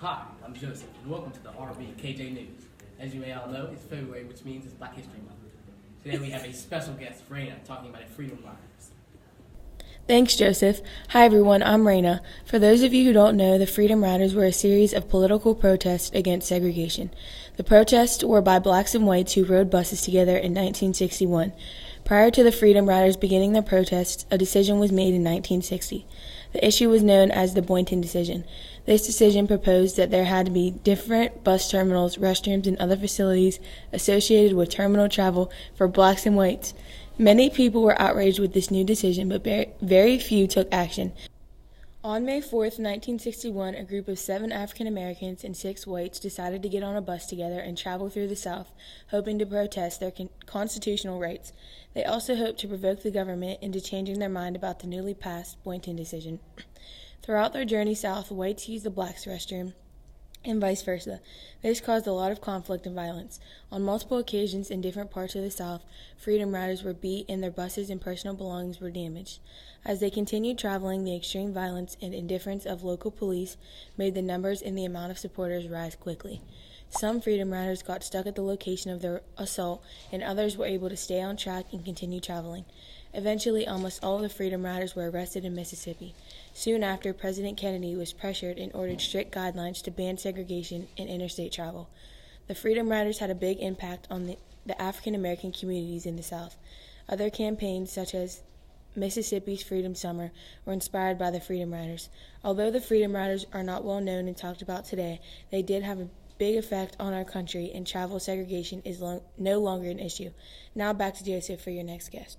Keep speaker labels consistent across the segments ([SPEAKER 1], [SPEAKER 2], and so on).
[SPEAKER 1] Hi, I'm Joseph, and welcome to the RVKJ News. As you may all know, it's February, which means it's Black History Month. Today we have a special guest, Reyna, talking about the Freedom Riders.
[SPEAKER 2] Thanks, Joseph. Hi, everyone. I'm Reyna. For those of you who don't know, the Freedom Riders were a series of political protests against segregation. The protests were by blacks and whites who rode buses together in 1961. Prior to the Freedom Riders beginning their protests, a decision was made in 1960. The issue was known as the Boynton Decision. This decision proposed that there had to be different bus terminals, restrooms, and other facilities associated with terminal travel for blacks and whites. Many people were outraged with this new decision, but very few took action. On May 4th, 1961, a group of 7 African Americans and 6 whites decided to get on a bus together and travel through the South, hoping to protest their constitutional rights. They also hoped to provoke the government into changing their mind about the newly passed Boynton Decision. Throughout their journey south, whites used the blacks' restroom, and vice versa. This caused a lot of conflict and violence. On multiple occasions in different parts of the South, Freedom Riders were beat and their buses and personal belongings were damaged. As they continued traveling, the extreme violence and indifference of local police made the numbers and the amount of supporters rise quickly. Some Freedom Riders got stuck at the location of their assault, and others were able to stay on track and continue traveling. Eventually, almost all of the Freedom Riders were arrested in Mississippi. Soon after, President Kennedy was pressured and ordered strict guidelines to ban segregation in interstate travel. The Freedom Riders had a big impact on the African American communities in the South. Other campaigns, such as Mississippi's Freedom Summer, were inspired by the Freedom Riders. Although the Freedom Riders are not well known and talked about today, they did have a big effect on our country, and travel segregation is no longer an issue. Now back to Joseph for your next guest.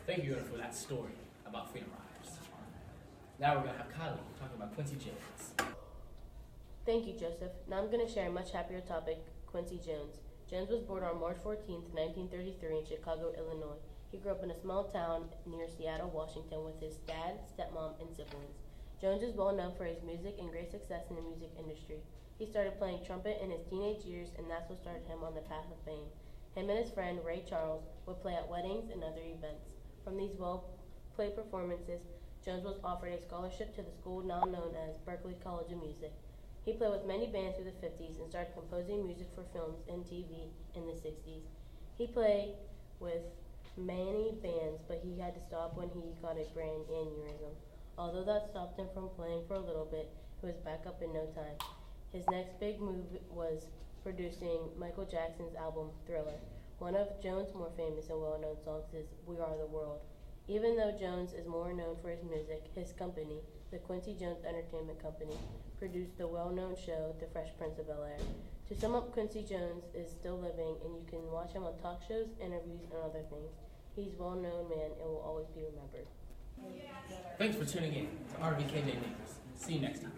[SPEAKER 1] Thank you for that story about Freedom Riders. Now we're going to have Kylee talking about Quincy Jones.
[SPEAKER 3] Thank you, Joseph. Now I'm going to share a much happier topic, Quincy Jones. Jones was born on March 14, 1933 in Chicago, Illinois. He grew up in a small town near Seattle, Washington with his dad, stepmom, and siblings. Jones is well known for his music and great success in the music industry. He started playing trumpet in his teenage years, and that's what started him on the path of fame. Him and his friend, Ray Charles, would play at weddings and other events. From these well-played performances, Jones was offered a scholarship to the school now known as Berklee College of Music. He played with many bands through the 50s and started composing music for films and TV in the 60s. He played with many bands, but he had to stop when he got a brain aneurysm. Although that stopped him from playing for a little bit, he was back up in no time. His next big move was producing Michael Jackson's album Thriller. One of Jones' more famous and well-known songs is We Are the World. Even though Jones is more known for his music, his company, the Quincy Jones Entertainment Company, produced the well-known show The Fresh Prince of Bel-Air. To sum up, Quincy Jones is still living, and you can watch him on talk shows, interviews, and other things. He's a well-known man and will always be remembered.
[SPEAKER 1] Thanks for tuning in to RVKJ News. See you next time.